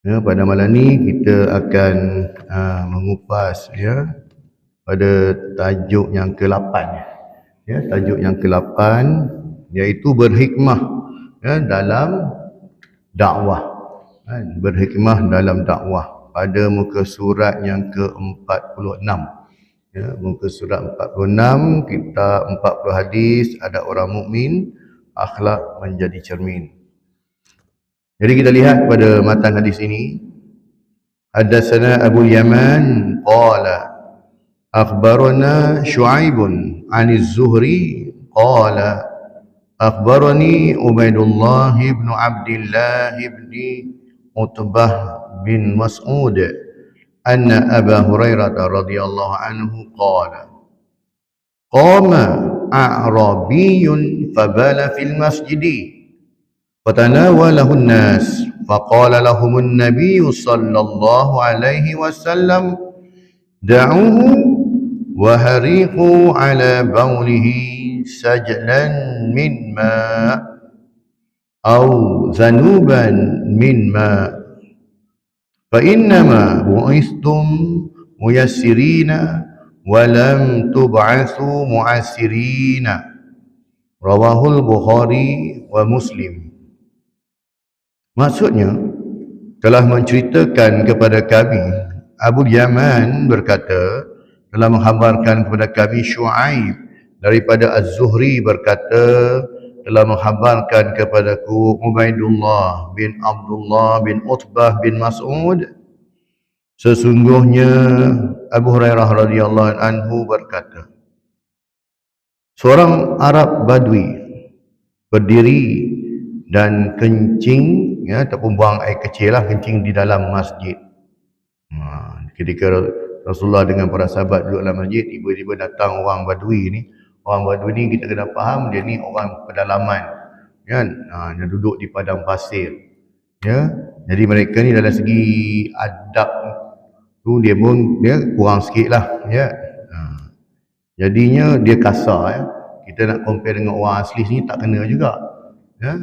Ya, pada malam ni kita akan mengupas pada tajuk yang ke-8. Ya, tajuk yang ke-8 iaitu berhikmah dalam dakwah. Berhikmah dalam dakwah pada muka surat yang ke-46. Ya, muka surat 46 kita 40 hadis ada orang mukmin, akhlak menjadi cermin. Jadi kita lihat pada matan hadis ini. Hadatsana Abu Yaman qala akhbarana Syu'aib 'an az-Zuhri qala akhbarani Ubaidullah ibn Abdullah ibn Utbah bin Mas'ud anna Abu Hurairah radhiyallahu anhu qala qama a'rabiyyun fabala fil masjidi فتناوله الناس فقال لهم النبي صلى الله عليه وسلم دعوه وهريقوا على بوله سجلا من ماء أو ذنوبا من ماء فإنما بعثتم ميسرين ولم تبعثوا معسرين رواه البخاري ومسلم. Maksudnya telah menceritakan kepada kami, Abu Yaman berkata, telah menghabarkan kepada kami Syu'aib daripada Az-Zuhri berkata, telah menghabarkan kepadaku Ubaidullah bin Abdullah bin Utbah bin Mas'ud, sesungguhnya Abu Hurairah radhiyallahu anhu berkata, seorang Arab Badui berdiri dan kencing, ataupun buang air kecil lah, kencing di dalam masjid. Ketika Rasulullah dengan para sahabat duduk dalam masjid, tiba-tiba datang orang Badui ni. Orang Badui ni kita kena faham, dia ni orang pedalaman, kan? Dia duduk di padang pasir, ya. Jadi mereka ni dalam segi adab tu dia pun kurang sikit lah, ya. Jadinya dia kasar, ya. Kita nak compare dengan orang asli sini tak kena juga. Ya?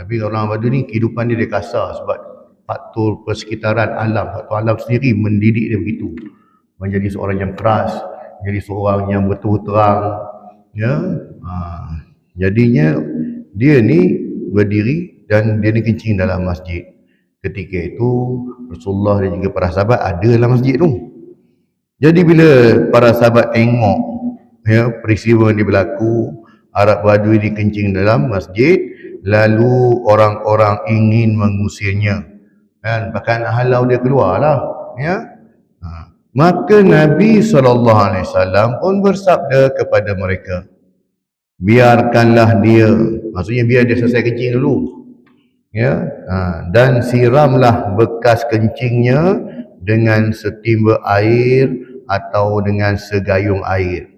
Tapi orang Badui ni kehidupan dia kasar sebab faktor persekitaran alam, faktor alam sendiri mendidik dia begitu, menjadi seorang yang keras, menjadi seorang yang betul terang, ya. Jadinya dia ni berdiri dan dia ni kencing dalam masjid. Ketika itu Rasulullah dan juga para sahabat ada dalam masjid tu. Jadi bila para sahabat tengok peristiwa yang berlaku, Arab Badui ni kencing dalam masjid, lalu orang-orang ingin mengusirnya, kan? Bahkan halau dia keluar lah, ya. Maka Nabi SAW pun bersabda kepada mereka, biarkanlah dia, maksudnya biar dia selesai kencing dulu, ya. Dan siramlah bekas kencingnya dengan setimba air atau dengan segayung air,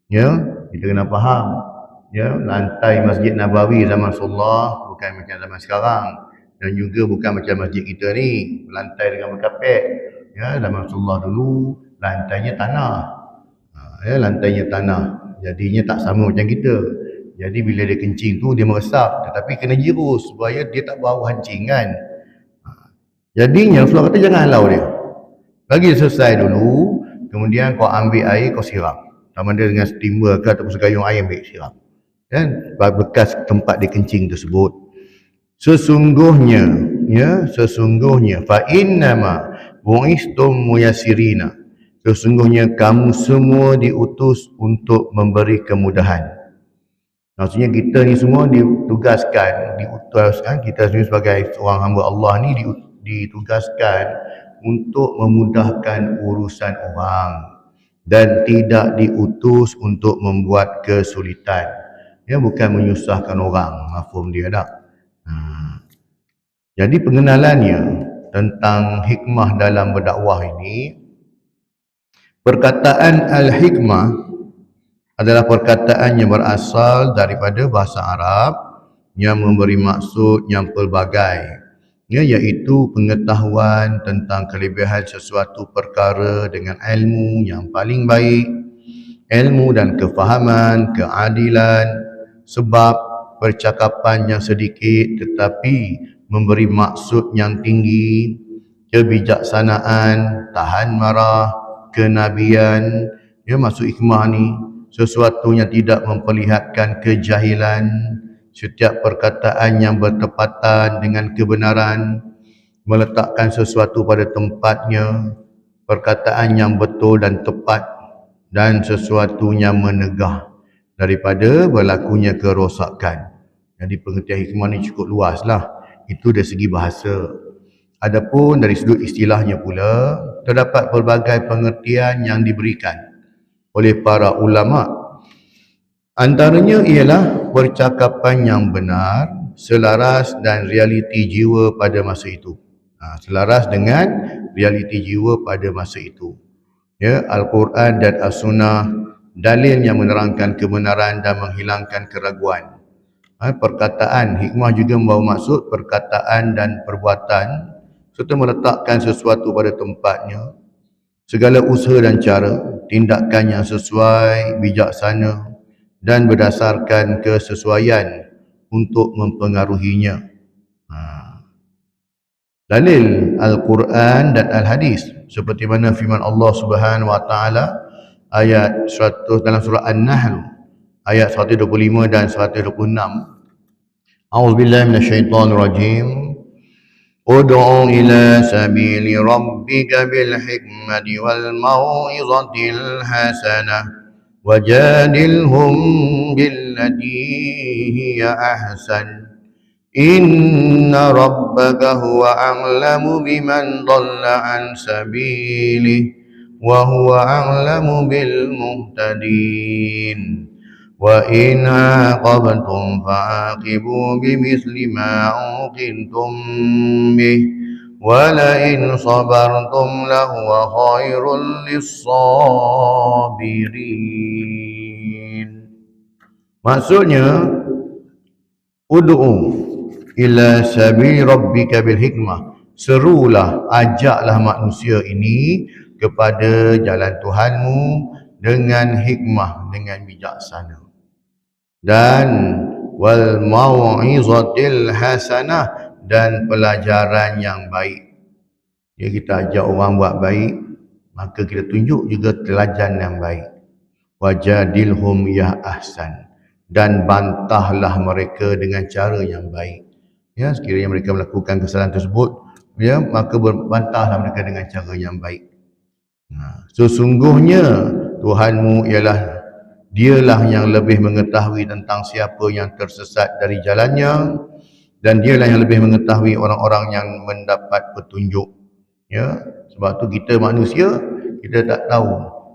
ya. Kita kena faham, ya, lantai Masjid Nabawi zaman Rasulullah bukan macam zaman sekarang, dan juga bukan macam masjid kita ni lantai dengan berkapet, ya. Zaman Rasulullah dulu lantainya tanah, lantainya tanah, jadinya tak sama macam kita. Jadi bila dia kencing tu dia meresap, tetapi kena jirus supaya dia tak bau hancing, kan. Jadinya Rasulullah kata jangan halau dia, bagi selesai dulu, kemudian kau ambil air kau siram, sama dia dengan steamer ke ataupun segayung air, ambil siram, kan, bekas tempat dia kencing tersebut. Sesungguhnya, ya, sesungguhnya fa innama bu'istum muyassirina, sesungguhnya kamu semua diutus untuk memberi kemudahan. Maksudnya kita ni semua ditugaskan, diutuskan, kita sendiri sebagai seorang hamba Allah ni ditugaskan untuk memudahkan urusan orang dan tidak diutus untuk membuat kesulitan. Ya, bukan menyusahkan orang, mafhum dia tak? Jadi pengenalannya tentang hikmah dalam berdakwah ini, perkataan al-hikmah adalah perkataan yang berasal daripada bahasa Arab yang memberi maksud yang pelbagai, ya, iaitu pengetahuan tentang kelebihan sesuatu perkara dengan ilmu yang paling baik, ilmu dan kefahaman, keadilan, sebab percakapan yang sedikit tetapi memberi maksud yang tinggi, kebijaksanaan, tahan marah, kenabian. Ya, masuk hikmah ni sesuatu yang tidak memperlihatkan kejahilan, setiap perkataan yang bertepatan dengan kebenaran, meletakkan sesuatu pada tempatnya, perkataan yang betul dan tepat, dan sesuatu yang menegah daripada berlakunya kerosakan. Jadi pengertian hikmah ni cukup luas lah. Itu dari segi bahasa. Adapun dari sudut istilahnya pula, terdapat pelbagai pengertian yang diberikan oleh para ulama. Antaranya ialah percakapan yang benar, selaras dan realiti jiwa pada masa itu. Selaras dengan realiti jiwa pada masa itu. Ya, Al-Quran dan As-Sunnah, dalil yang menerangkan kebenaran dan menghilangkan keraguan. Perkataan, hikmah juga membawa maksud perkataan dan perbuatan serta meletakkan sesuatu pada tempatnya. Segala usaha dan cara, tindakan yang sesuai, bijaksana dan berdasarkan kesesuaian untuk mempengaruhinya. Dalil Al-Quran dan Al-Hadis seperti mana firman Allah Subhanahu wa taala ayat 100 dalam surah An-Nahl ayat 125 dan 126. A'udzubillahi minasyaitonir rajim. Ud'u ila sabili rabbika bil hikmati wal mau'izatil hasanah wajadilhum billati hiya ahsan. Inna rabbaka huwa a'lamu biman dhalla an sabilihi wa huwa a'lamu bil muhtadin. Wa in 'aqabtum fa'aqibu bimithli ma 'uqibtum bih wa la in sabartum lahuwa khairul lis-sabirin. Maksudnya, ud'u ila sabi rabbika bil hikmah, serulah, ajaklah manusia ini kepada jalan Tuhanmu dengan hikmah, dengan bijaksana, dan wal mau'izatil hasanah, dan pelajaran yang baik. Ya, kita ajak orang buat baik, maka kita tunjuk juga teladan yang baik. Wajadilhum ya ahsan, dan bantahlah mereka dengan cara yang baik. Ya, sekiranya mereka melakukan kesalahan tersebut, ya, maka berbantahlah mereka dengan cara yang baik. Sesungguhnya Tuhanmu ialah Dialah yang lebih mengetahui tentang siapa yang tersesat dari jalannya, dan Dialah yang lebih mengetahui orang-orang yang mendapat petunjuk. Ya, sebab tu kita manusia, kita tak tahu.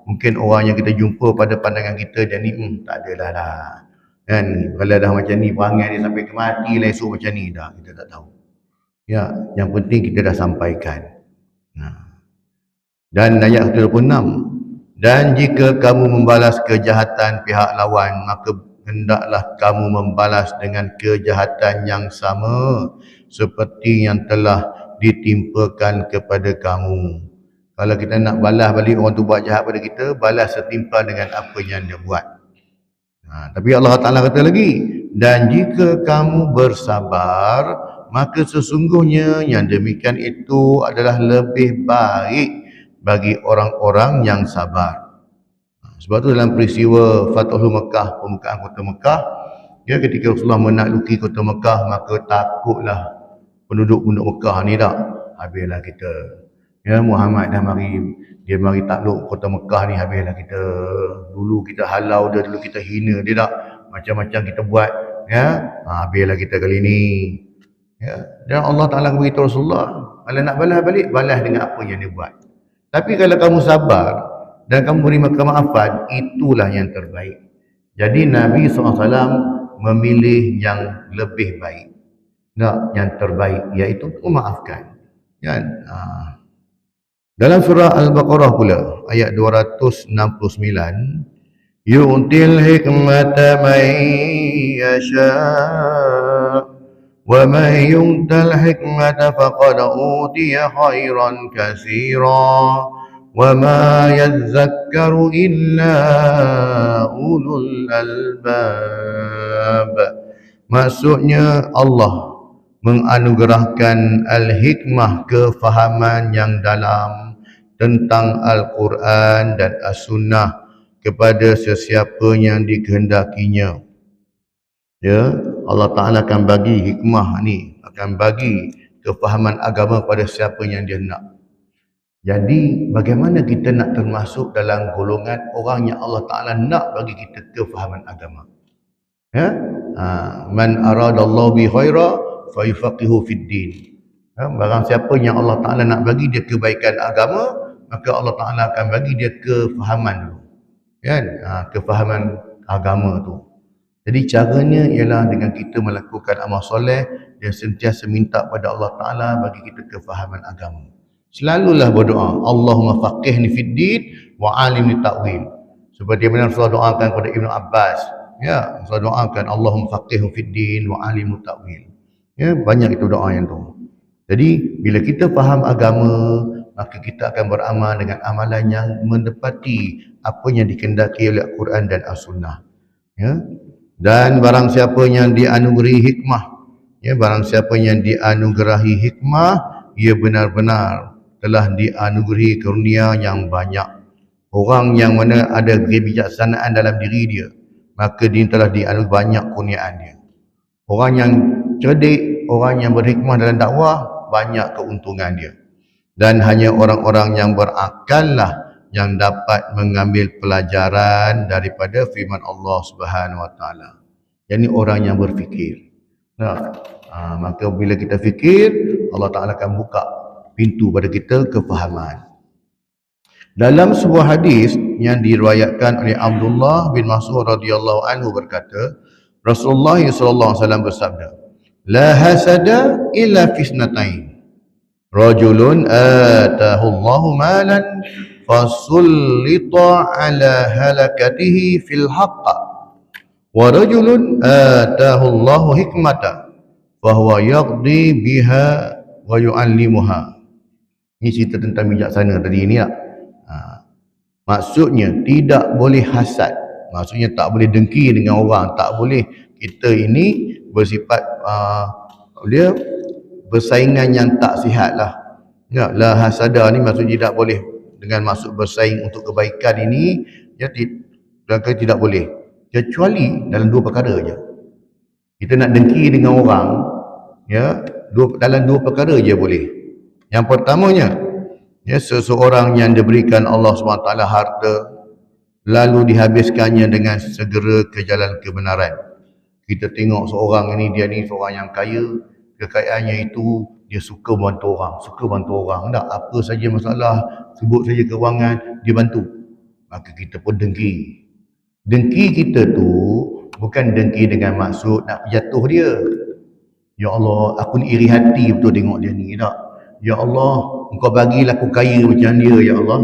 Mungkin orang yang kita jumpa pada pandangan kita dia ni tak adalah lah. Kan, kalau dah macam ni perangai dia sampai ke mati lah esok macam ni dah, kita tak tahu. Ya, yang penting kita dah sampaikan. Dan ayat 26, dan jika kamu membalas kejahatan pihak lawan, maka hendaklah kamu membalas dengan kejahatan yang sama seperti yang telah ditimpakan kepada kamu. Kalau kita nak balas balik orang tu buat jahat pada kita, balas setimpal dengan apa yang dia buat. Tapi Allah Ta'ala kata lagi, dan jika kamu bersabar, maka sesungguhnya yang demikian itu adalah lebih baik bagi orang-orang yang sabar. Sebab tu dalam peristiwa Fathul Mekah, pembukaan kota Mekah, ya, ketika Rasulullah menakluki kota Mekah, maka takutlah penduduk-penduduk Mekah ni dah, habislah kita. Ya, Muhammad dah dia mari takluk kota Mekah ni, habislah kita. Dulu kita halau dia, dulu kita hina dia dah, macam-macam kita buat, ya, habislah kita kali ni. Ya, dan Allah Ta'ala beritahu Rasulullah, kalau nak balas balik, balas dengan apa yang dia buat. Tapi kalau kamu sabar dan kamu beri kemaafan, itulah yang terbaik. Jadi Nabi SAW memilih yang lebih baik, yang terbaik, iaitu memaafkan. Kan? Dalam surah Al-Baqarah pula, ayat 269, yu'til hikmata man yasha' wa man yu'tal hikmata faqad utiya khairan katsira wa ma yadhakkaru illa ulul albab. Maksudnya Allah menganugerahkan al-hikmah, kefahaman yang dalam tentang Al-Quran dan As-Sunnah kepada sesiapa yang dikehendakinya. Ya, Allah Ta'ala akan bagi hikmah ni, akan bagi kefahaman agama pada siapa yang dia nak. Jadi bagaimana kita nak termasuk dalam golongan orang yang Allah Ta'ala nak bagi kita kefahaman agama? Ya, man aradallahu bi khaira fa yufaqihu fid din. Barang siapa yang Allah Ta'ala nak bagi dia kebaikan agama, maka Allah Ta'ala akan bagi dia kefahaman dulu. Kan? Kefahaman agama tu. Jadi caranya ialah dengan kita melakukan amal soleh dan sentiasa minta pada Allah Ta'ala bagi kita kefahaman agama. Selalulah berdoa, Allahumma faqihni fid din wa alimni ta'wil. Seperti mana Rasulullah doakan kepada Ibnu Abbas. Ya, Rasulullah doakan Allahumma faqihni fid din wa alimni ta'wil. Ya, banyak itu doa yang tu. Jadi bila kita faham agama, maka kita akan beramal dengan amalan yang mendepati apa yang dikehendaki oleh Al-Quran dan As-Sunnah. Ya. Dan barang siapa yang dianugerahi hikmah, ya, barang siapa yang dianugerahi hikmah, ia benar-benar telah dianugerahi karunia yang banyak. Orang yang mana ada kebijaksanaan dalam diri dia, maka dia telah dianugerahi banyak kurniaan dia. Orang yang cerdik, orang yang berhikmah dalam dakwah, banyak keuntungan dia. Dan hanya orang-orang yang berakal lah yang dapat mengambil pelajaran daripada firman Allah Subhanahu Wa Taala. Jadi orang yang berfikir. Nah, maka bila kita fikir, Allah Taala akan buka pintu pada kita kefahaman. Dalam sebuah hadis yang diriwayatkan oleh Abdullah bin Mas'ud radhiyallahu anhu berkata, Rasulullah sallallahu alaihi wasallam bersabda, "La hasada illa fisnatain. Rajulun atahu Allahu malan fasullita ala halakatihi fil haqq. Wa rajulun atahu Allahu hikmata fahuwa yaqdi biha wa yu'allimuha." Ini cerita tentang bijaksana tadi ni lah. Maksudnya tidak boleh hasad. Maksudnya tak boleh dengki dengan orang. Tak boleh kita ini bersifat dia bersaingan yang tak sihat lah. Ya, la hasada ni maksudnya tidak boleh dengan maksud bersaing untuk kebaikan ini. Ya, tidak boleh. Kecuali dalam dua perkara je. Kita nak dengki dengan orang, ya, dalam dua perkara je boleh. Yang pertamanya, ya, seseorang yang diberikan Allah SWT harta lalu dihabiskannya dengan segera ke jalan kebenaran. Kita tengok seorang ini, dia ni seorang yang kaya, kekayaannya itu dia suka bantu orang, tak apa saja masalah, sebut saja kewangan, dia bantu. Maka kita pun dengki. Dengki kita tu bukan dengki dengan maksud nak jatuh dia. Ya Allah, aku ni iri hati betul tengok dia ni, tak? Ya Allah, engkau bagilah aku kaya macam dia, ya Allah.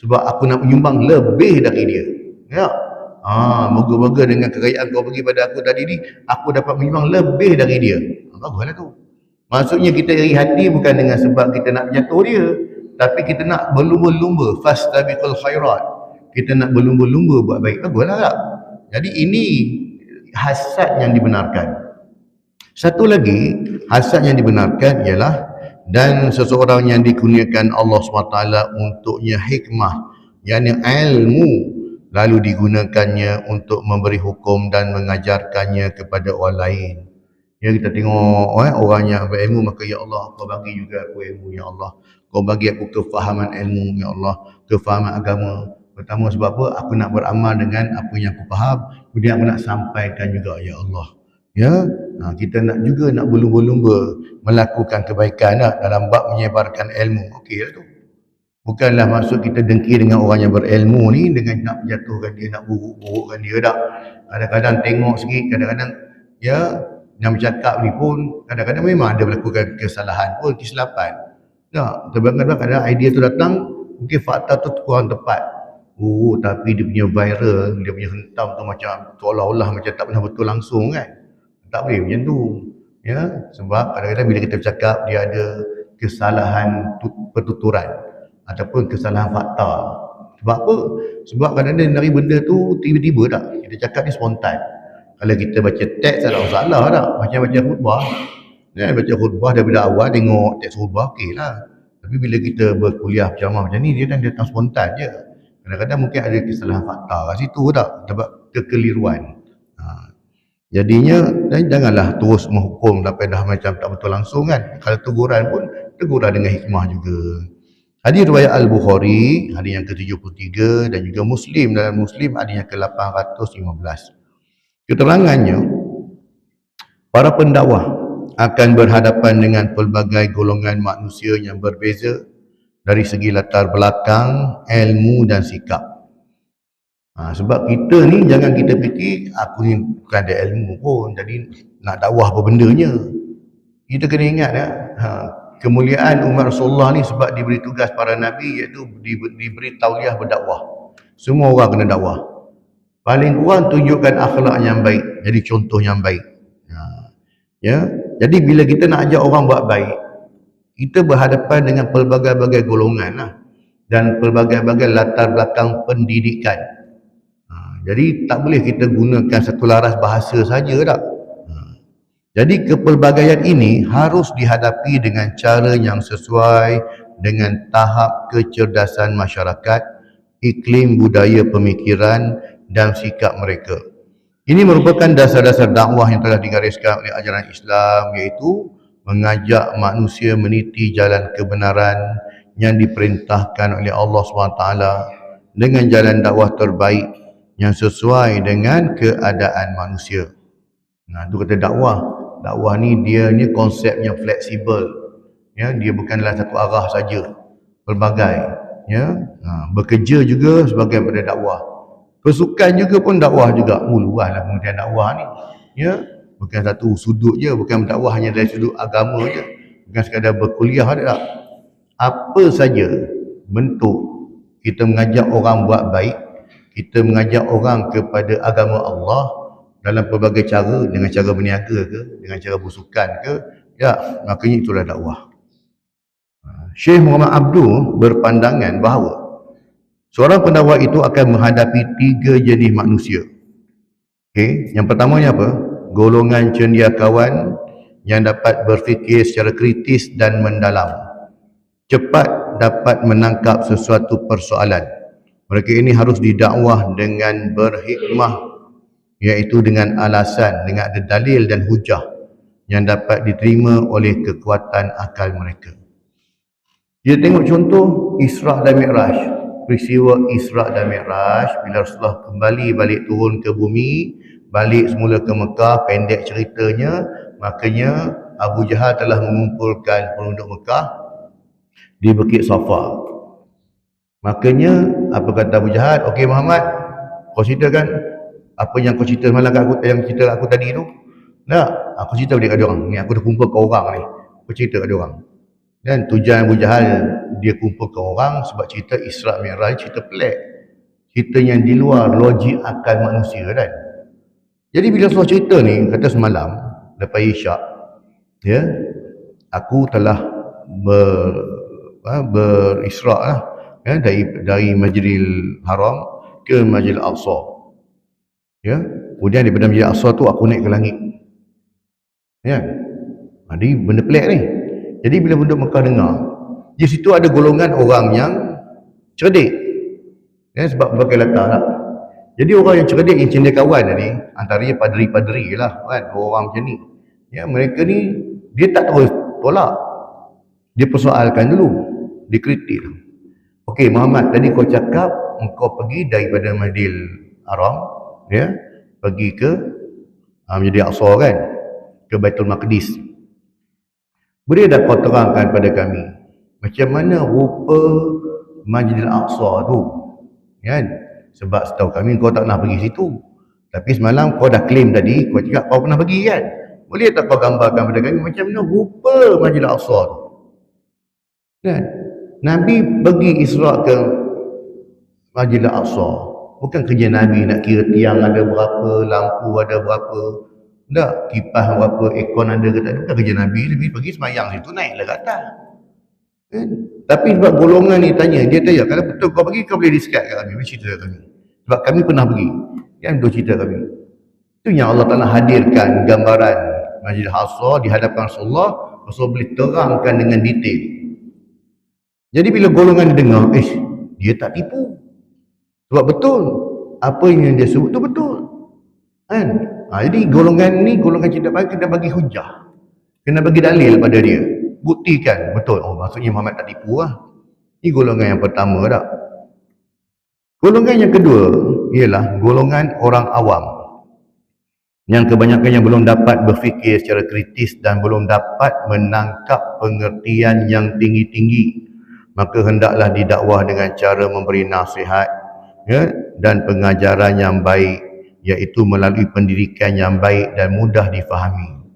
Sebab aku nak menyumbang lebih dari dia. Ya. Moga-moga dengan kekayaan kau bagi pada aku tadi ni, aku dapat menyumbang lebih dari dia. Baguslah tu. Maksudnya kita iri hati bukan dengan sebab kita nak jatuh dia, tapi kita nak berlumba-lumba, fastabiqul khairat. Kita nak berlumba-lumba buat baik. Baguslah tak? Jadi ini hasad yang dibenarkan. Satu lagi, hasad yang dibenarkan ialah dan seseorang yang dikurniakan Allah SWT untuknya hikmah, yakni ilmu, lalu digunakannya untuk memberi hukum dan mengajarkannya kepada orang lain. Ya, kita tengok orang yang berilmu, maka ya Allah, kau bagi juga aku ilmu, ya Allah. Kau bagi aku kefahaman ilmu, ya Allah, kefahaman agama. Pertama sebab apa? Aku nak beramal dengan apa yang aku faham, kemudian aku nak sampaikan juga, ya Allah. Ya, kita nak juga nak berlumba-lumba melakukan kebaikan dalam bab menyebarkan ilmu. Okeylah tu. Bukanlah maksud kita dengki dengan orang yang berilmu ni dengan nak jatuhkan dia, nak buruk-burukkan dia, tak. Kadang-kadang tengok sikit, kadang-kadang ya, yang bercakap ni pun kadang-kadang memang ada melakukan kesalahan pun, kesilapan. Tak, kadang-kadang idea tu datang, mungkin fakta tu kurang tepat. Tapi dia punya viral, dia punya hentam tu macam seolah-olah macam tak pernah betul langsung kan. Tak boleh macam tu. Ya, sebab kadang-kadang bila kita bercakap dia ada kesalahan pertuturan ataupun kesalahan fakta. Sebab apa? Sebab kadang-kadang dari benda tu tiba-tiba tak. Kita cakap ni spontan. Kalau kita baca teks tak ada masalah tak. Macam baca khutbah, Baca khutbah daripada awal, tengok teks khutbah, okey lah. Tapi bila kita berkuliah berjamaah macam ni, dia datang spontan je. Kadang-kadang mungkin ada kesalahan fakta kat situ tak, sebab kekeliruan. Jadinya janganlah terus menghukum sampai dah macam tak betul langsung kan. Kalau teguran pun teguran dengan hikmah juga. Hadis riwayat Al-Bukhari, hadis yang ke-73, dan juga Muslim, dalam Muslim hadis yang ke-815. Keterangannya, para pendakwah akan berhadapan dengan pelbagai golongan manusia yang berbeza dari segi latar belakang, ilmu dan sikap. Sebab kita ni jangan kita fikir aku ni bukan ada ilmu pun, jadi nak dakwah apa bendanya. Kita kena ingat kemuliaan umat Rasulullah ni sebab diberi tugas para Nabi, iaitu diberi tauliah berdakwah. Semua orang kena dakwah. Paling kurang tunjukkan akhlak yang baik, jadi contoh yang baik. Jadi bila kita nak ajak orang buat baik, kita berhadapan dengan pelbagai-bagai golongan dan pelbagai-bagai latar belakang pendidikan. Jadi tak boleh kita gunakan satu laras bahasa saja tak. Jadi kepelbagaian ini harus dihadapi dengan cara yang sesuai dengan tahap kecerdasan masyarakat, iklim budaya pemikiran dan sikap mereka. Ini merupakan dasar-dasar dakwah yang telah digariskan oleh ajaran Islam, iaitu mengajak manusia meniti jalan kebenaran yang diperintahkan oleh Allah SWT dengan jalan dakwah terbaik yang sesuai dengan keadaan manusia. Itu kata dakwah. Dakwah ni dia ni konsepnya fleksibel. Dia bukanlah satu arah saja. Pelbagai. Bekerja juga sebagai pada dakwah. Kesukan juga pun dakwah juga. Luaslah pengertian dakwah ni. Bukan satu sudut je, bukan dakwah hanya dari sudut agama je. Bukan sekadar berkuliah ada tak. Apa saja bentuk kita mengajak orang buat baik, kita mengajak orang kepada agama Allah dalam pelbagai cara, dengan cara berniaga ke, dengan cara bersukan ke, makanya itulah dakwah. Syekh Muhammad Abdul berpandangan bahawa seorang pendakwah itu akan menghadapi 3 jenis manusia. Yang pertamanya apa? Golongan cendekiawan yang dapat berfikir secara kritis dan mendalam, cepat dapat menangkap sesuatu persoalan. Mereka ini harus didakwah dengan berhikmah, iaitu dengan alasan, dengan ada dalil dan hujah yang dapat diterima oleh kekuatan akal mereka. Kita tengok contoh Isra' dan Mi'raj. Peristiwa Isra' dan Mi'raj, bila Rasulullah kembali balik turun ke bumi, balik semula ke Mekah, pendek ceritanya, makanya Abu Jahal telah mengumpulkan penduduk Mekah di Bukit Safa. Makanya apa kata Abu Jahal? Okey Muhammad, kau ceritakan apa yang kau cerita semalam kat aku, yang cerita aku tadi tu. Tak, aku cerita pada orang ni, aku dah kumpul ke orang ni, aku cerita kat orang. Dan tujuan Abu Jahal dia kumpul ke orang sebab cerita Isra' Mi'raj cerita pelik, cerita yang di luar logik akal manusia kan. Jadi bila Rasulullah cerita ni, kata semalam lepas Isyak, aku telah berisra' lah, dari Masjidil Haram ke Masjidil Aqsa. Kemudian daripada Masjidil Aqsa tu aku naik ke langit. Jadi benda pelik ni. Jadi bila penduduk Mekah dengar, di situ ada golongan orang yang cerdik, sebab berbagai latar lah. Jadi orang yang cerdik, yang cendekiawan ni, antaranya paderi-paderi lah kan, orang macam ni. Mereka ni dia tak terus tolak, dia persoalkan dulu, dikritik. Okey Muhammad, tadi kau cakap engkau pergi daripada Masjidil Haram, pergi ke Masjidil Aqsa kan, ke Baitul Maqdis. Boleh tak kau terangkan pada kami macam mana rupa Masjidil Aqsa tu? Sebab setahu kami kau tak pernah pergi situ. Tapi semalam kau dah claim tadi, kau cakap kau pernah pergi kan? Boleh tak kau gambarkan pada kami macam mana rupa Masjidil Aqsa tu? Nabi pergi Isra' ke Masjidil Aqsa, bukan kerja Nabi nak kira tiang ada berapa, lampu ada berapa, tak, kipas berapa, aircon ada ke tak ada, bukan kerja Nabi. Nabi pergi semayang situ, naiklah ke atas. Tapi sebab golongan ni tanya, dia tanya, kalau betul kau pergi, kau boleh describe kat kami, cerita kat kami. Sebab kami pernah pergi, betul cerita kami. Itu yang Allah Ta'ala hadirkan gambaran Masjid Al-Aqsa di hadapan Rasulullah boleh terangkan dengan detail. Jadi bila golongan dengar, dia tak tipu. Sebab betul, apa yang dia sebut tu betul. Kan? Jadi golongan ni, golongan kita kena bagi hujah. Kena bagi dalil pada dia. Buktikan, betul. Oh, maksudnya Muhammad tak tipu lah. Ini golongan yang pertama tak? Golongan yang kedua ialah golongan orang awam yang kebanyakannya belum dapat berfikir secara kritis dan belum dapat menangkap pengertian yang tinggi-tinggi. Maka hendaklah didakwah dengan cara memberi nasihat, ya, dan pengajaran yang baik, iaitu melalui pendidikan yang baik dan mudah difahami.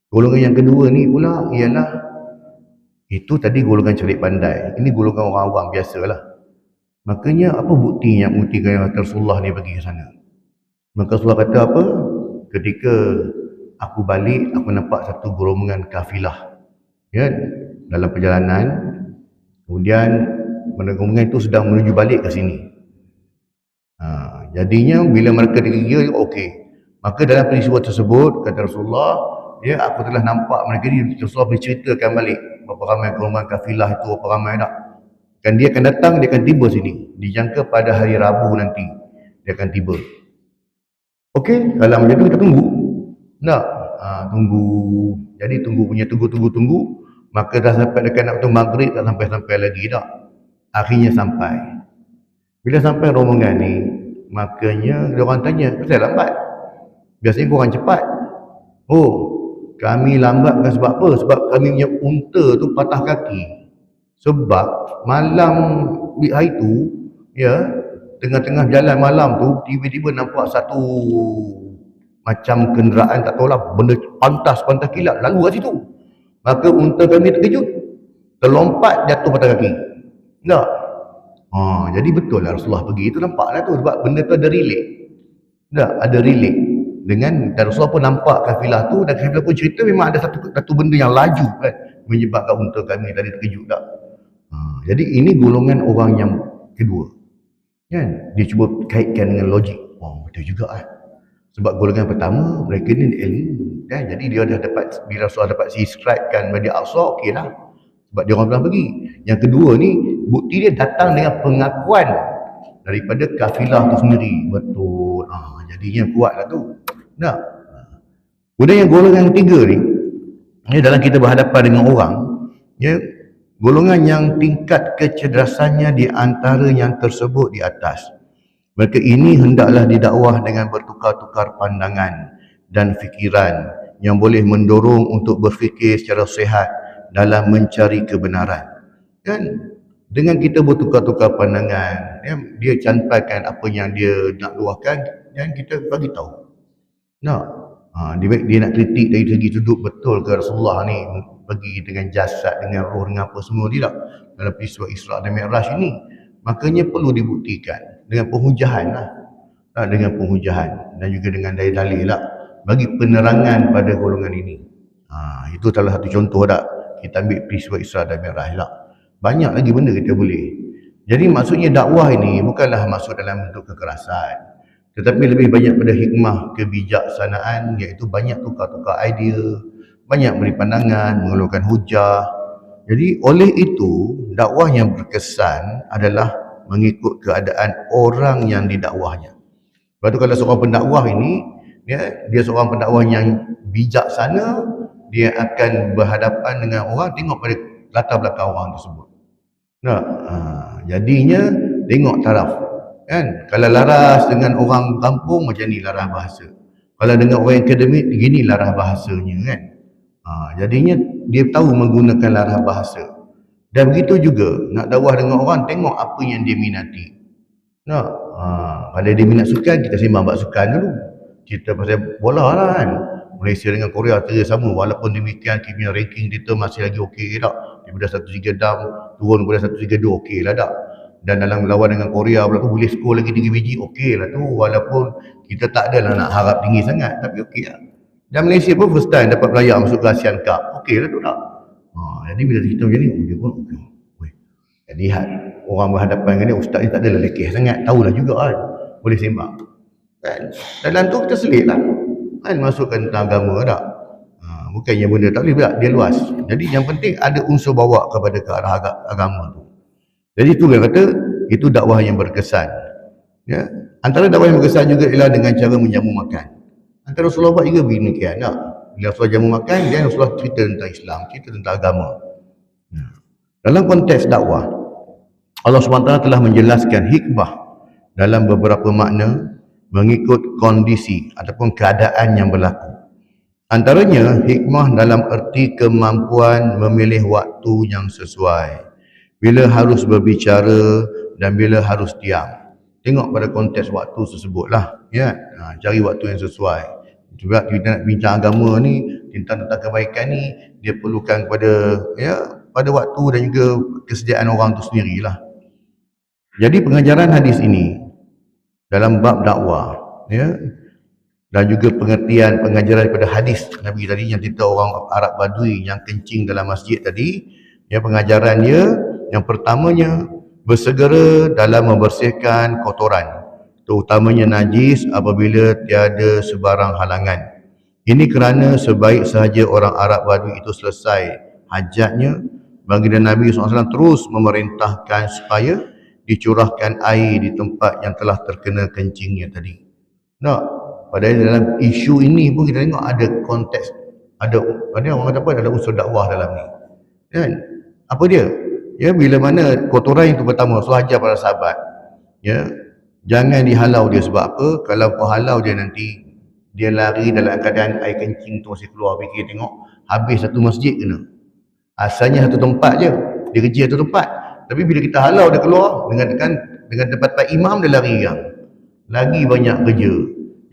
Golongan yang kedua ni pula ialah, itu tadi golongan celik pandai, ini golongan orang awam biasalah. Makanya apa bukti yang membuktikan Rasulullah ni pergi ke sana? Maka Rasulullah kata apa? Ketika aku balik, aku nampak satu gerombolan kafilah, ya, dalam perjalanan. Kemudian gerombolan itu sedang menuju balik ke sini. Jadinya bila mereka dikira, okey. Maka dalam peristiwa tersebut, kata Rasulullah, ya, aku telah nampak mereka ni. Rasulullah berceritakan balik berapa ramai gerombolan kafilah itu, berapa ramai tak. Dan dia akan datang, dia akan tiba sini. Dijangka pada hari Rabu nanti dia akan tiba. Okey, kalau macam tu kita tunggu. Tak? Tunggu. Jadi tunggu. Maka dah sampai dekat nak maghrib, tak sampai-sampai lagi tak. Akhirnya sampai. Bila sampai rombongan ni, makanya dia orang tanya, kenapa lambat? Biasanya korang cepat. Oh, kami lambat bukan sebab apa? Sebab kami punya unta tu patah kaki. Sebab malam di hari tu, ya, tengah-tengah jalan malam tu, tiba-tiba nampak satu macam kenderaan, tak tahulah, benda pantas kilat lalu kat situ. Maka unta kami terkejut, terlompat, jatuh patah kaki. Tak? Jadi betul lah Rasulullah pergi itu, nampaklah tu, sebab benda tu ada relate. Tak? Ada relate dengan, dan Rasulullah pun nampak kafilah tu, dan kafilah pun cerita memang ada satu benda yang laju kan, menyebabkan unta kami tadi terkejut. Tak? Jadi ini golongan orang yang kedua, kan? Dia cuba kaitkan dengan logik. Betul juga kan? Sebab golongan pertama, mereka ni ilmu, kan? Jadi dia dah dapat, bila Rasulullah dapat subscribekan Masjid Al-Aqsa, okey lah, sebab dia orang pernah pergi. Yang kedua ni, bukti dia datang dengan pengakuan daripada kafilah tu sendiri. Betul. Jadinya kuat lah tu. Tak? Kemudian yang golongan yang ketiga ni, dalam kita berhadapan dengan orang, ya, golongan yang tingkat kecerdasannya di antara yang tersebut di atas. Mereka ini hendaklah didakwah dengan bertukar-tukar pandangan dan fikiran yang boleh mendorong untuk berfikir secara sehat dalam mencari kebenaran. Kan? Dengan kita bertukar-tukar pandangan, ya, dia campaikan apa yang dia nak luahkan, dan kita bagi tahu. Dia nak kritik dari segi sudut, betul ke Rasulullah ni pergi dengan jasad, dengan roh, dengan apa semua, tidak dalam peristiwa Isra' dan Mi'raj ini. Makanya perlu dibuktikan dengan penghujahan lah. Dengan penghujahan dan juga dengan dalil-dalil lah, bagi penerangan pada golongan ini. Itu salah satu contoh tak. Kita ambil peristiwa Isra' dan Mi'raj lah. Banyak lagi benda kita boleh. Jadi maksudnya dakwah ini bukanlah masuk dalam bentuk kekerasan, tetapi lebih banyak pada hikmah kebijaksanaan, iaitu banyak tukar-tukar idea, banyak beri pandangan, mengeluarkan hujah. Jadi oleh itu, dakwah yang berkesan adalah mengikut keadaan orang yang didakwahnya. Lepas tu kalau seorang pendakwah ini, dia seorang pendakwah yang bijaksana, dia akan berhadapan dengan orang, tengok pada latar belakang orang tersebut. Jadinya tengok taraf. Kan? Kalau laras dengan orang kampung, macam ni laras bahasa. Kalau dengan orang akademik, begini laras bahasanya, kan? Jadinya dia tahu menggunakan laras bahasa. Dan begitu juga nak dakwah dengan orang, tengok apa yang dia minati. Kalau dia minat sukan, kita sembang bab sukan dulu. Cerita pasal bola lah kan. Malaysia dengan Korea sama, walaupun demikian kimia ranking kita masih lagi okey tak? Daripada 1-3 dam turun kepada 1-3-2, okey lah tak? Dan dalam lawan dengan Korea pula tu boleh skor lagi 3 biji, okey lah tu, walaupun kita tak adalah nak harap tinggi sangat, tapi okey lah. Dan Malaysia pun first time dapat berlayak masuk ke ASEAN Cup, okey lah tu tak? Jadi bila kita macam ni, dia pun okey. Jadi orang berhadapan dengan dia, ustaz ni tak adalah lekeh sangat, tahulah juga kan, boleh sembang kan? Dalam tu kita selit lah kan, masukkan tentang agama tak? Bukannya benda tak boleh pula, dia luas. Jadi yang penting ada unsur bawa kepada ke arah agama tu. Jadi itu dia kata, itu dakwah yang berkesan. Ya. Antara dakwah yang berkesan juga ialah dengan cara menjamu makan. Antara Rasulullah buat juga begini nak. Bila Rasulullah jamu makan, dia Rasulullah cerita tentang Islam, cerita tentang agama. Dalam konteks dakwah, Allah SWT telah menjelaskan hikmah dalam beberapa makna mengikut kondisi ataupun keadaan yang berlaku. Antaranya hikmah dalam erti kemampuan memilih waktu yang sesuai. Bila harus berbicara dan bila harus diam. Tengok pada konteks waktu tersebutlah, ya. Cari waktu yang sesuai. Sebab kita nak bincang agama ni, tentang kebaikan ni, dia perlukan pada waktu dan juga kesediaan orang tu sendirilah. Jadi pengajaran hadis ini dalam bab dakwah, ya, dan juga pengertian pengajaran daripada hadis Nabi tadi yang cerita orang Arab Badui yang kencing dalam masjid tadi, ya, pengajarannya yang pertamanya bersegera dalam membersihkan kotoran, terutamanya najis apabila tiada sebarang halangan. Ini kerana sebaik sahaja orang Arab Badui itu selesai hajatnya, baginda Nabi SAW terus memerintahkan supaya dicurahkan air di tempat yang telah terkena kencingnya tadi. Nah, padahal dalam isu ini pun kita tengok ada konteks, ada orang kata apa, ada unsur dakwah dalam ni. Kan? Apa dia? Ya, bila mana kotoran itu pertama Rasul ajar para sahabat, ya, jangan dihalau dia. Sebab apa? Kalau kau halau dia nanti dia lari dalam keadaan air kencing tu masih keluar, fikir tengok habis satu masjid kena. Asalnya satu tempat je, dia kerja satu tempat. Tapi bila kita halau dia keluar dengan tempat imam, dia lari lagi banyak kerja.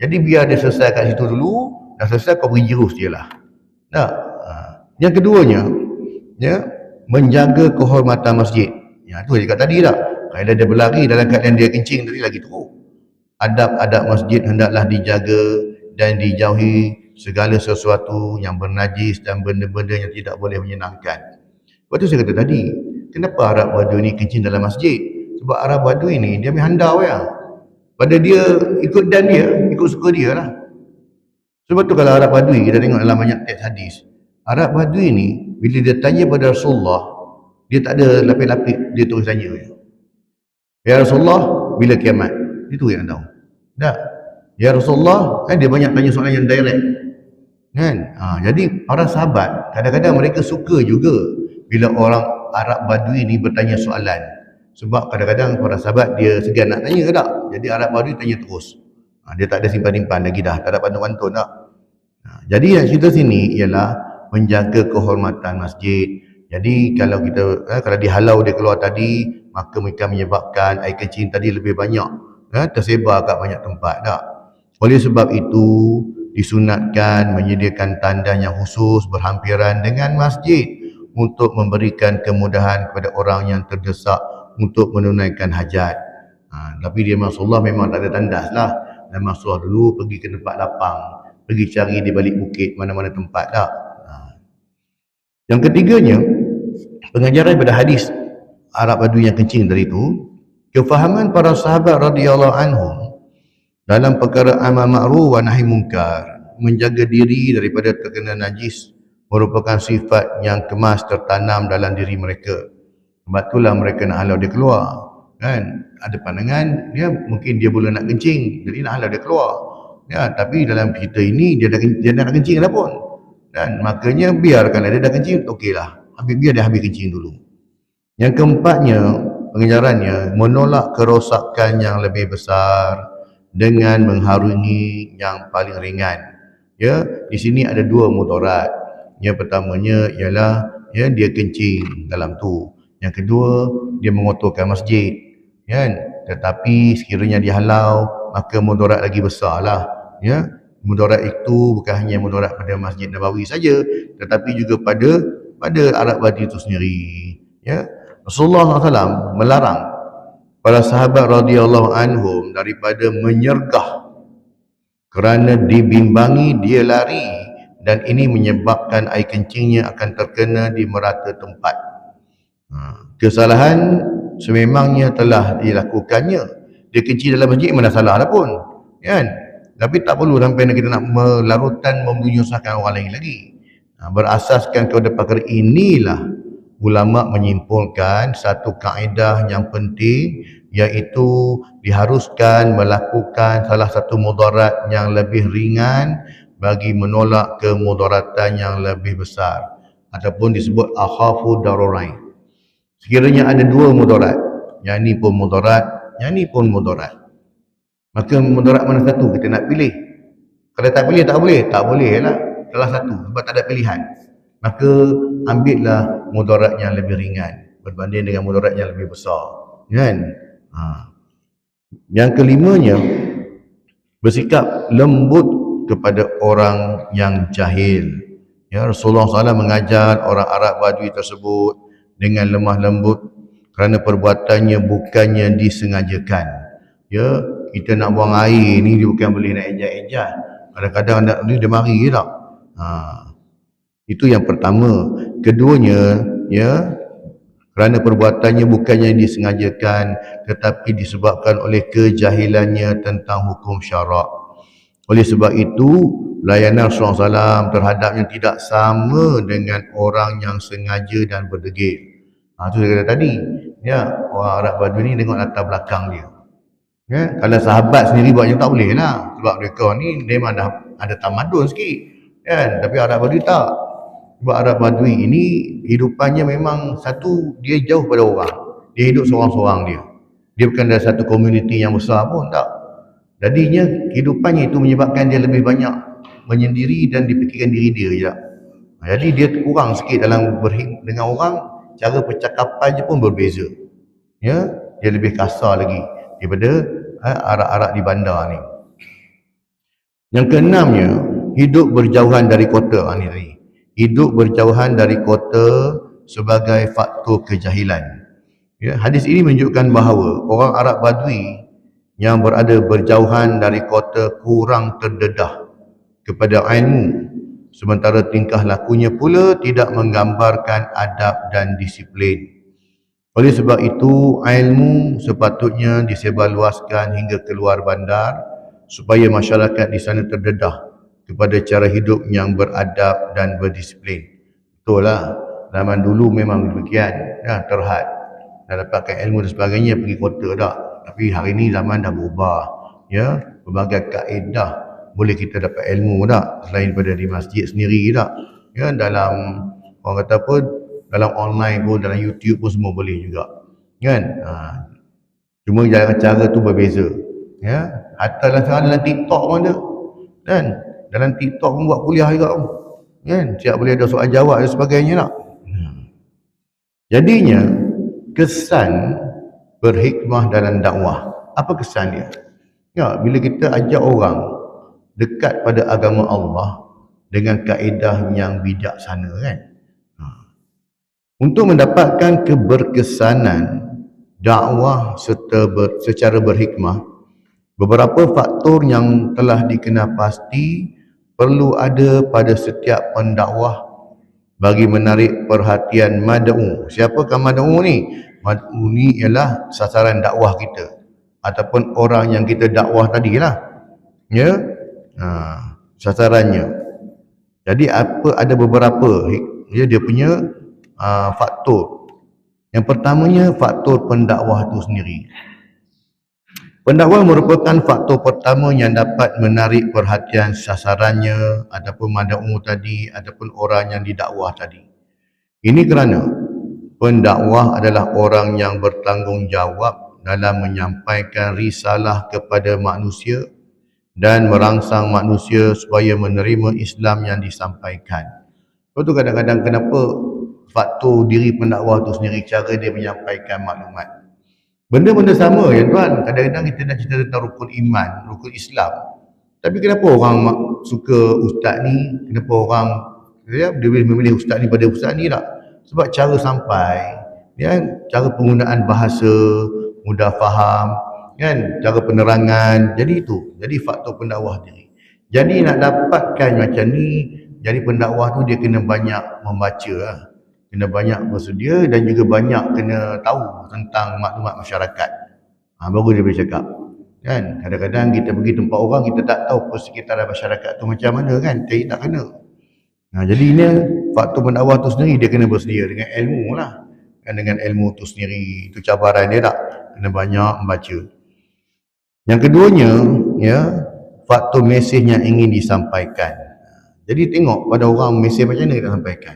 Jadi biar dia selesai kat situ dulu, dah selesai kau beri jerus dia lah. Nah, yang keduanya, ya, menjaga kehormatan masjid. Ya, tu dia cakap tadi tak. Kalau dia berlari dalam keadaan dia kencing tadi lagi teruk. Adab-adab masjid hendaklah dijaga dan dijauhi segala sesuatu yang bernajis dan benda-benda yang tidak boleh menyenangkan. Sebab tu saya kata tadi, kenapa Arab Badui ni kencing dalam masjid? Sebab Arab Badui ni dia ambil handau ya. Pada dia ikut dan dia, ikut suka dia lah. Sebab tu kalau Arab Badui, kita tengok dalam banyak teks hadis, Arab Badui ni bila dia tanya pada Rasulullah, dia tak ada lapis-lapis, dia terus tanya. Ya Rasulullah, bila kiamat? Itu yang tahu. Tak. Ya Rasulullah, kan dia banyak tanya soalan yang direct. Kan? Jadi para sahabat kadang-kadang mereka suka juga bila orang Arab Badui ni bertanya soalan. Sebab kadang-kadang para sahabat dia segan nak tanya ke tak? Jadi Arab Badui tanya terus. Dia tak ada simpan-simpan lagi dah, tak ada pantun-pantun tak? Jadi yang cerita sini ialah menjaga kehormatan masjid. Jadi kalau kalau dihalau dia keluar tadi, maka mereka menyebabkan air kencing tadi lebih banyak, tersebar kat banyak tempat tak? Oleh sebab itu disunatkan menyediakan tandas yang khusus berhampiran dengan masjid untuk memberikan kemudahan kepada orang yang terdesak untuk menunaikan hajat. Tapi dia Rasulullah memang tak ada tandas lah. Dan Rasulullah dulu pergi ke tempat lapang, pergi cari di balik bukit mana-mana tempat tak. Yang ketiganya, pengajaran daripada hadis Arab Badui yang kencing dari itu, kefahaman para sahabat radhiyallahu anhum dalam perkara amar ma'ruf wa nahi munkar, menjaga diri daripada terkena najis merupakan sifat yang kemas tertanam dalam diri mereka. Sebab itulah mereka nak halau dia keluar. Kan? Ada pandangan, ya, mungkin dia boleh nak kencing, jadi nak halau dia keluar. Ya, tapi dalam cerita ini dia nak kencing dah pun. Dan makanya biarkanlah dia dah kencing, okeylah. Biar dia habis kencing dulu. Yang keempatnya, pengajarannya menolak kerosakan yang lebih besar dengan mengharungi yang paling ringan. Ya, di sini ada dua mudarat. Yang pertamanya ialah dia kencing dalam tu. Yang kedua, dia mengotorkan masjid. Kan? Tetapi sekiranya dihalau, maka mudarat lagi besarlah. Ya, mudarat itu bukan hanya mudarat pada Masjid Nabawi saja, tetapi juga pada Arab Badui itu sendiri. Ya, Rasulullah SAW melarang para sahabat radhiyallahu anhum daripada menyergah kerana dibimbangi dia lari, dan ini menyebabkan air kencingnya akan terkena di merata tempat. Kesalahan sememangnya telah dilakukannya. Dia kencing dalam masjid mana salah dah pun, kan? Tapi tak perlu sampai kita nak melarutkan menyusahkan orang lain lagi. Berasaskan kepada perkara inilah ulama menyimpulkan satu kaedah yang penting, iaitu diharuskan melakukan salah satu mudarat yang lebih ringan bagi menolak kemudaratan yang lebih besar, ataupun disebut akhafu dararain. Sekiranya ada dua mudarat, yang ni pun mudarat, yang ni pun mudarat, maka mudarat mana satu kita nak pilih? Kalau tak pilih tak boleh, tak boleh lah salah satu sebab tak ada pilihan. Maka ambillah mudarat yang lebih ringan berbanding dengan mudarat yang lebih besar, kan? Yang kelimanya, bersikap lembut kepada orang yang jahil. Ya, Rasulullah SAW mengajar orang Arab Badui tersebut dengan lemah lembut kerana perbuatannya bukannya disengajakan. Ya, kita nak buang air ni dia bukan boleh nak ejak-ejak. Kadang-kadang nak ni dia mari je tak. Itu yang pertama. Keduanya, ya, kerana perbuatannya bukannya disengajakan tetapi disebabkan oleh kejahilannya tentang hukum syarak. Oleh sebab itu, layanan Rasulullah SAW terhadapnya tidak sama dengan orang yang sengaja dan berdegil. Itu saya kata tadi, ya, orang Arab Badui ni tengok latar belakang dia. Ya, kalau sahabat sendiri buatnya tak boleh lah, sebab mereka ni memang dah ada tamadun sikit, kan? Tapi Arab Badui tak. Sebab Arab Badui ini hidupannya memang satu, dia jauh pada orang, dia hidup seorang-seorang dia bukan dari satu komuniti yang besar pun, tak. Jadinya kehidupannya itu menyebabkan dia lebih banyak menyendiri dan dipikirkan diri dia je. Jadi dia kurang sikit dalam dengan orang, cara percakapan je pun berbeza. Ya, dia lebih kasar lagi daripada arak-arak di bandar ni. Yang keenamnya, hidup berjauhan dari kota. Hidup berjauhan dari kota sebagai faktor kejahilan. Ya, hadis ini menunjukkan bahawa orang Arab Badui yang berada berjauhan dari kota kurang terdedah kepada ilmu, sementara tingkah lakunya pula tidak menggambarkan adab dan disiplin. Oleh sebab itu, ilmu sepatutnya disebarluaskan hingga keluar bandar supaya masyarakat di sana terdedah kepada cara hidup yang beradab dan berdisiplin. Betul lah, zaman dulu memang demikian, ya, terhad dah dapatkan ilmu dan sebagainya pergi kota tak. Tapi hari ni zaman dah berubah, ya, berbagai kaedah boleh kita dapat ilmu tak, selain daripada di masjid sendiri tak, ya, dalam orang kata apa, dalam online pun, dalam YouTube pun semua boleh juga, kan? Cuma cara tu berbeza, ya. Hatta dalam TikTok pun ada, kan? Dalam TikTok pun buat kuliah juga, kan? Siap boleh ada soal jawab dan sebagainya tak. Jadinya kesan berhikmah dalam dakwah, apa kesan dia? Ya, bila kita ajak orang dekat pada agama Allah dengan kaedah yang bijaksana, kan? Untuk mendapatkan keberkesanan dakwah secara berhikmah, beberapa faktor yang telah dikenal pasti perlu ada pada setiap pendakwah bagi menarik perhatian mad'u. Siapakah mad'u ni? Mad'u ni ialah sasaran dakwah kita ataupun orang yang kita dakwah tadi lah, ya, sasarannya. Jadi ada beberapa, ya, dia punya faktor. Yang pertamanya faktor pendakwah itu sendiri. Pendakwah merupakan faktor pertama yang dapat menarik perhatian sasarannya ataupun mad'u tadi ataupun orang yang didakwah tadi. Ini kerana pendakwah adalah orang yang bertanggungjawab dalam menyampaikan risalah kepada manusia dan merangsang manusia supaya menerima Islam yang disampaikan. Sebab tu kadang-kadang kenapa faktor diri pendakwah tu sendiri, cara dia menyampaikan maklumat. Benda-benda sama, ya tuan. Kadang-kadang kita nak cerita tentang rukun iman, rukun Islam. Tapi kenapa orang suka ustaz ni? Kenapa orang, ya, dia memilih ustaz ni pada ustaz ni tak? Sebab cara sampai, ya, cara penggunaan bahasa mudah faham, kan, cara penerangan. Jadi itu, jadi faktor pendakwah diri. Jadi nak dapatkan macam ni, jadi pendakwah tu dia kena banyak membaca lah. Kena banyak bersedia dan juga banyak kena tahu tentang maklumat masyarakat. Baru dia boleh cakap, kan? Kadang-kadang kita pergi tempat orang, kita tak tahu persekitaran masyarakat tu macam mana, kan? Jadi tak kena. Jadi ini faktor pendakwah tu sendiri dia kena bersedia dengan ilmu lah. Dengan ilmu tu sendiri, itu cabaran dia tak? Kena banyak membaca. Yang keduanya, ya, faktor mesej yang ingin disampaikan. Jadi tengok pada orang mesej macam mana kita sampaikan.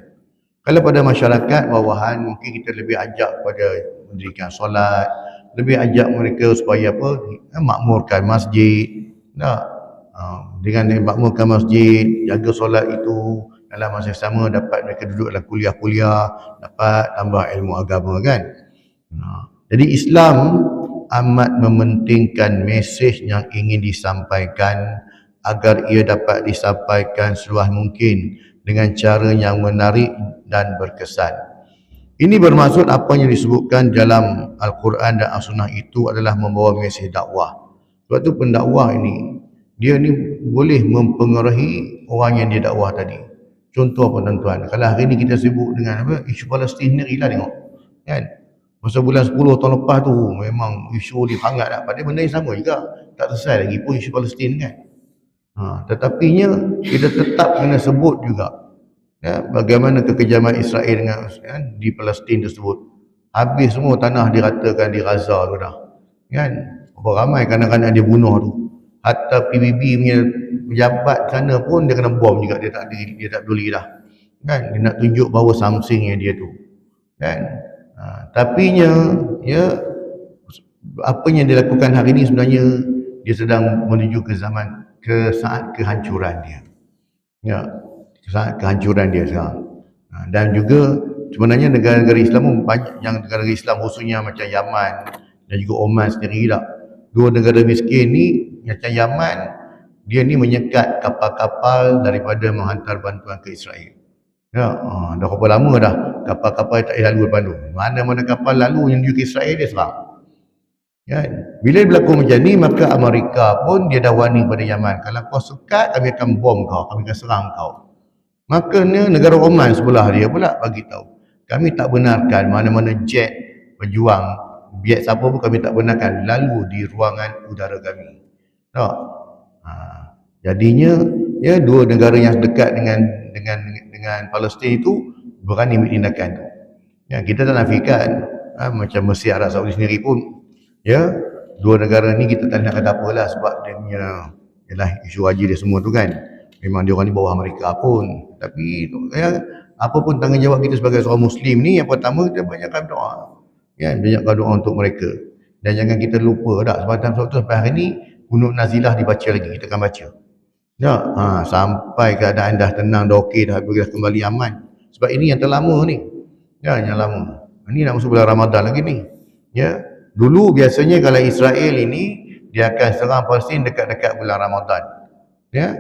Kalau pada masyarakat bawahan, mungkin kita lebih ajak pada mendirikan solat, lebih ajak mereka supaya apa, makmurkan masjid, tak? Dengan makmurkan masjid, jaga solat itu, dalam masa sama dapat mereka duduk dalam kuliah-kuliah, dapat tambah ilmu agama kan. Jadi Islam amat mementingkan mesej yang ingin disampaikan agar ia dapat disampaikan seluas mungkin dengan cara yang menarik dan berkesan. Ini bermaksud apa yang disebutkan dalam Al-Quran dan As-Sunnah itu adalah membawa mesej dakwah. Sebab tu pendakwah ini, dia ni boleh mempengaruhi orang yang dia dakwah tadi. Contoh apa tuan-tuan, kalau hari ni kita sibuk dengan apa, isu Palestin ni, lah tengok kan, masa bulan 10 tahun lepas tu memang isu dia hangat lah, padahal benda yang sama juga, tak selesai lagi pun isu Palestin kan. Tetapinya kita tetap kena sebut juga, ya, bagaimana kekejaman Israel dengan di Palestin tersebut. Habis semua tanah diratakan di Gaza tu dah kan, berapa ramai kanak-kanak dia bunuh tu. Hatta PBB punya pejabat sana pun dia kena bom juga, dia tak peduli dah kan, dia nak tunjuk bahawa something yang dia tu kan. Tapinya ya, apa yang dilakukan hari ini sebenarnya dia sedang menuju ke zaman, ke saat kehancuran dia, ya, saat kehancuran dia sekarang. Dan juga sebenarnya negara-negara Islam pun banyak, yang negara Islam khususnya macam Yaman dan juga Oman sendiri tak, dua negara miskin ni. Macam Yaman, dia ni menyekat kapal-kapal daripada menghantar bantuan ke Israel. Ya, dah berapa lama dah kapal-kapal tak lalu depan tu. Mana-mana kapal lalu yang menuju ke Israel, dia serang. Ya, bila berlaku macam ni, maka Amerika pun dia dah warning pada Yaman, kalau kau sekat, kami akan bom kau, kami akan serang kau. Maka negara Oman sebelah dia pula bagi tahu, kami tak benarkan mana-mana jet berjuang, jet siapa pun kami tak benarkan lalu di ruangan udara kami. Tak? Jadinya ya, dua negara yang dekat dengan Palestin itu berani ambil tindakan tu. Ya, kita tak nafikan macam Mesir, Arab Saudi sendiri pun, ya, dua negara ni kita tak nak kata apalah sebab dia punya yalah isu haji dia semua tu kan. Memang dia orang ni bawah Amerika pun. Tapi ya, apa pun tanggungjawab kita sebagai seorang Muslim ni, yang pertama kita banyakkan doa. Ya, banyakkan doa untuk mereka. Dan jangan kita lupa tak, sebab sampai hari ni Kunut Nazilah dibaca lagi, kita akan baca. Ya, sampai keadaan dah tenang, dah okey, dah kembali aman. Sebab ini yang terlama ni. Ya, yang lama. Ini nak masuk bulan Ramadan lagi ni. Ya, dulu biasanya kalau Israel ini dia akan serang Palestin dekat-dekat bulan Ramadan. Ya.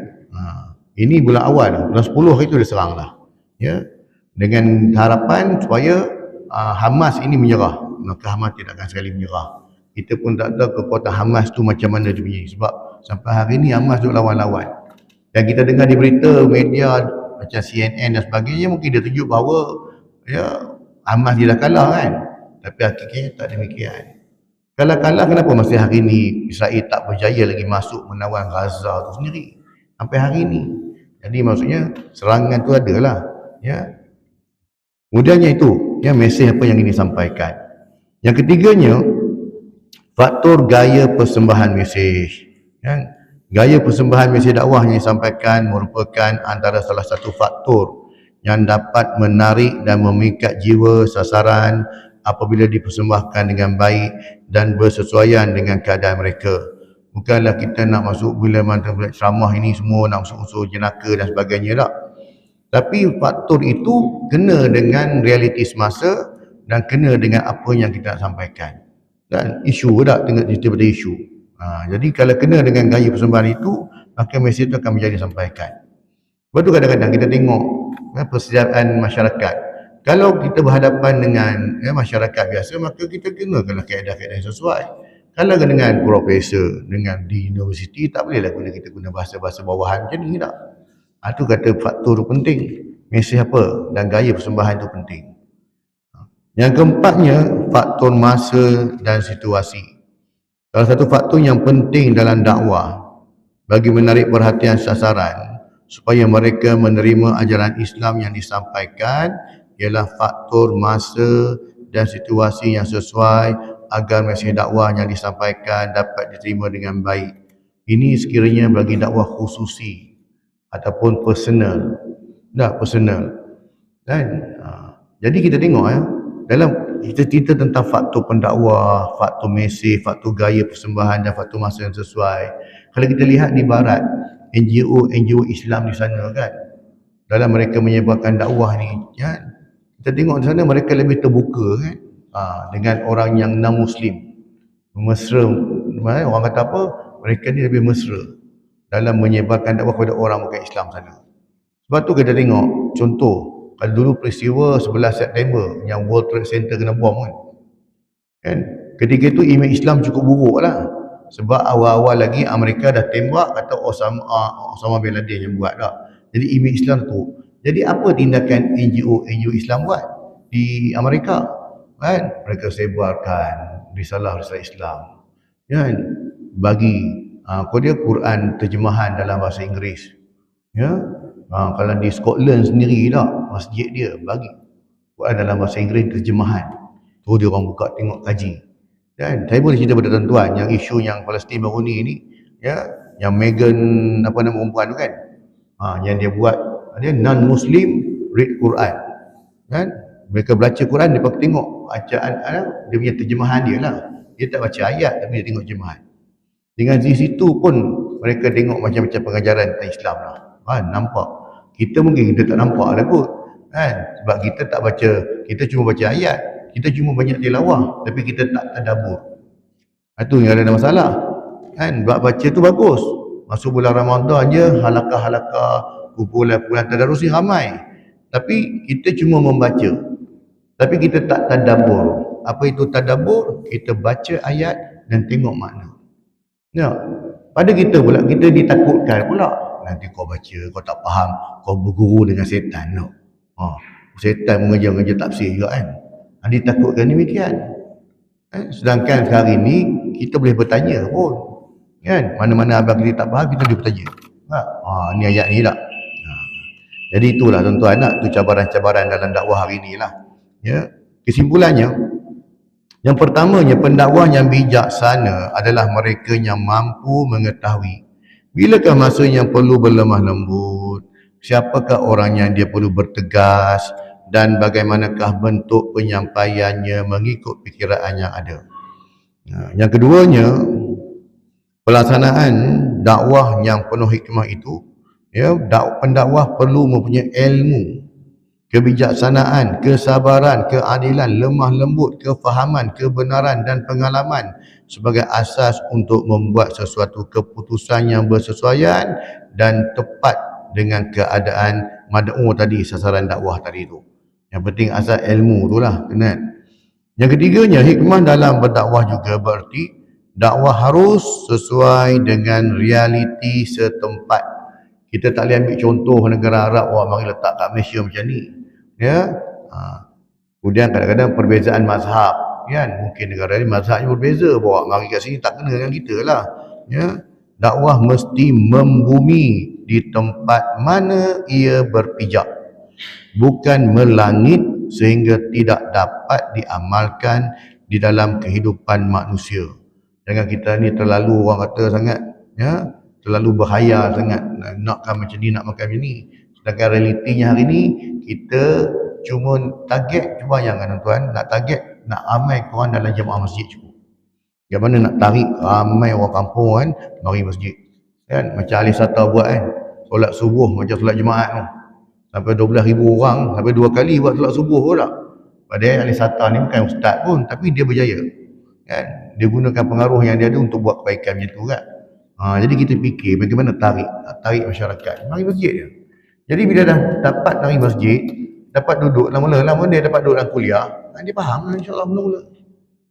Ini bulan awal, bulan 10 itu dia serang lah. Ya. Dengan harapan supaya Hamas ini menyerah. Maka Hamas tidak akan sekali menyerah. Kita pun tak tahu kekuatan Hamas tu macam mana dia punya. Sebab sampai hari ni Hamas tu lawan-lawan. Dan kita dengar di berita, media macam CNN dan sebagainya, mungkin dia tunjuk bahawa ya, Hamas dia dah kalah kan. Tapi hakikatnya tak demikian. Kalau kalah, kenapa masih hari ni Israel tak berjaya lagi masuk menawan Gaza tu sendiri sampai hari ni? Jadi maksudnya serangan tu adalah, ya. Kemudiannya itu, ya, mesej apa yang ingin disampaikan. Yang ketiganya, faktor gaya persembahan mesej. Ya. Gaya persembahan mesej dakwah yang disampaikan merupakan antara salah satu faktor yang dapat menarik dan memikat jiwa sasaran apabila dipersembahkan dengan baik dan bersesuaian dengan keadaan mereka. Bukanlah kita nak masuk bila ceramah ini semua nak masuk unsur jenaka dan sebagainya tak. Tapi faktor itu kena dengan realiti semasa dan kena dengan apa yang kita nak sampaikan. Dan isu tak, tengok cerita pada isu. Jadi kalau kena dengan gaya persembahan itu, maka mesej itu akan menjadi disampaikan. Lepas tu kadang-kadang kita tengok persediaan masyarakat. Kalau kita berhadapan dengan masyarakat biasa, maka kita kenakanlah kaedah-kaedah yang sesuai. Kalau dengan profesor, dengan di universiti, tak bolehlah kita guna bahasa-bahasa bawahan macam ni tak. Itu kata faktor penting. Mesej apa dan gaya persembahan itu penting. Yang keempatnya, faktor masa dan situasi. Salah satu faktor yang penting dalam dakwah bagi menarik perhatian sasaran supaya mereka menerima ajaran Islam yang disampaikan ialah faktor masa dan situasi yang sesuai agar mesej dakwah yang disampaikan dapat diterima dengan baik. Ini sekiranya bagi dakwah khususi ataupun personal. Tak personal. Kan? Jadi kita tengok dalam cerita tentang faktor pendakwah, faktor mesej, faktor gaya persembahan dan faktor masa yang sesuai. Kalau kita lihat di barat, NGO Islam di sana kan, dalam mereka menyebarkan dakwah ni kan, kita tengok di sana mereka lebih terbuka kan, dengan orang yang non-Muslim, mesra. Orang kata apa, mereka ni lebih mesra dalam menyebarkan dakwah kepada orang bukan Islam sana. Sebab tu kita tengok contoh, kalau dulu peristiwa 11 September yang World Trade Center kena bom kan, ketika itu imej Islam cukup buruk lah. Sebab awal-awal lagi Amerika dah tembak kata Osama bin Laden yang buat dah. Jadi imej Islam tu. Jadi apa tindakan NGO Islam buat di Amerika? Kan? Mereka sebarkan risalah-risalah Islam. Kan? Bagi dia Quran terjemahan dalam bahasa Inggeris. Ya. Kalau di Scotland sendiri tak, masjid dia bagi Quran dalam bahasa Inggeris terjemahan. Tu dia orang buka tengok kaji. Dan saya boleh cerita pada tuan-tuan yang isu yang Palestin baru ni ya, yang Megan apa nama perempuan tu kan, yang dia buat, dia non-Muslim read Quran kan, mereka baca Quran, dia pakai tengok bacaan dia punya terjemahan dia lah, dia tak baca ayat tapi dia tengok terjemahan. Dengan di situ pun mereka tengok macam-macam pengajaran tentang Islam lah. Nampak kita mungkin kita tak nampak lah kot kan, sebab kita tak baca, kita cuma baca ayat, kita cuma banyak tilawah tapi kita tak tadabbur. Itu yang ada masalah kan. Baca tu bagus, masuk bulan Ramadan je halakah-halakah kumpulan tadarus ni ramai, tapi kita cuma membaca tapi kita tak tadabbur. Apa itu tadabbur? Kita baca ayat dan tengok makna. Ya, pada kita pula, kita ditakutkan pula, nanti kau baca kau tak faham, kau berguru dengan setan no. Setan mengajar tafsir juga kan. Ditakutkan demikian. Sedangkan hari ni kita boleh bertanya pun kan, mana-mana abang kita tak faham kita boleh bertanya. Ni ayat ni tak. Jadi itulah tuan-tuan, tu cabaran-cabaran dalam dakwah hari ni lah. Ya, kesimpulannya, yang pertamanya, pendakwah yang bijaksana adalah mereka yang mampu mengetahui bilakah masa yang perlu berlemah lembut, siapakah orang yang dia perlu bertegas, dan bagaimanakah bentuk penyampaiannya mengikut perkiraan yang ada. Yang keduanya, pelaksanaan dakwah yang penuh hikmah itu, ya, pendakwah perlu mempunyai ilmu, kebijaksanaan, kesabaran, keadilan, lemah lembut, kefahaman, kebenaran dan pengalaman sebagai asas untuk membuat sesuatu keputusan yang bersesuaian dan tepat dengan keadaan mad'u tadi, sasaran dakwah tadi tu. Yang penting asal ilmu tu lah, kena. Yang ketiganya, hikmah dalam berdakwah juga berarti dakwah harus sesuai dengan realiti setempat. Kita tak boleh ambil contoh negara Arab, mari letak kat Malaysia macam ni. Ya. Kemudian kadang-kadang perbezaan mazhab kan, mungkin negara ni mazhabnya berbeza, bawa mari kat sini tak kena dengan kita lah. Ya. Dakwah mesti membumi di tempat mana ia berpijak, bukan melangit sehingga tidak dapat diamalkan di dalam kehidupan manusia. Jangan kita ni terlalu, orang kata sangat, ya, terlalu berhayal sangat, nakkan macam ni, nak makan macam ni. Sedangkan realitinya hari ni kita cuma target, cuba bayangkan tuan, nak target nak ramai korang dalam jemaah masjid cukup. Yang mana nak tarik ramai orang kampung kan, mari masjid kan, macam ahli sata buat kan, solat subuh macam solat jemaat tu, sampai 12,000 orang, sampai 2 kali buat solat subuh pula. Padahal ahli sata ni bukan ustaz pun, tapi dia berjaya kan, dia gunakan pengaruh yang dia ada untuk buat kebaikan macam tu kan. Jadi kita fikir bagaimana tarik masyarakat, mari masjid dia. Jadi bila dah dapat tarik masjid, dapat duduk, lama-lama dia dapat duduk dalam kuliah, dia faham lah insyaAllah mula-mula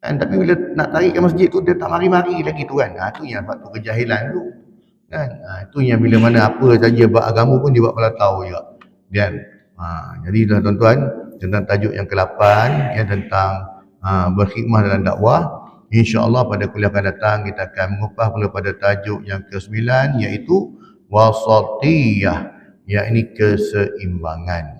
kan. Tapi bila nak tarik ke masjid tu, dia tak mari-mari lagi tu kan. Itu yang faktor kejahilan tu kan. Itu yang bila mana apa saja buat agama pun dia buat pala tahu juga kan. Jadi dah tuan-tuan, tentang tajuk yang ke-8 ya, tentang berkhidmah dalam dakwah. InsyaAllah pada kuliah akan datang kita akan mengupas pula pada tajuk yang ke-9, iaitu wasatiyah, yakni keseimbangan.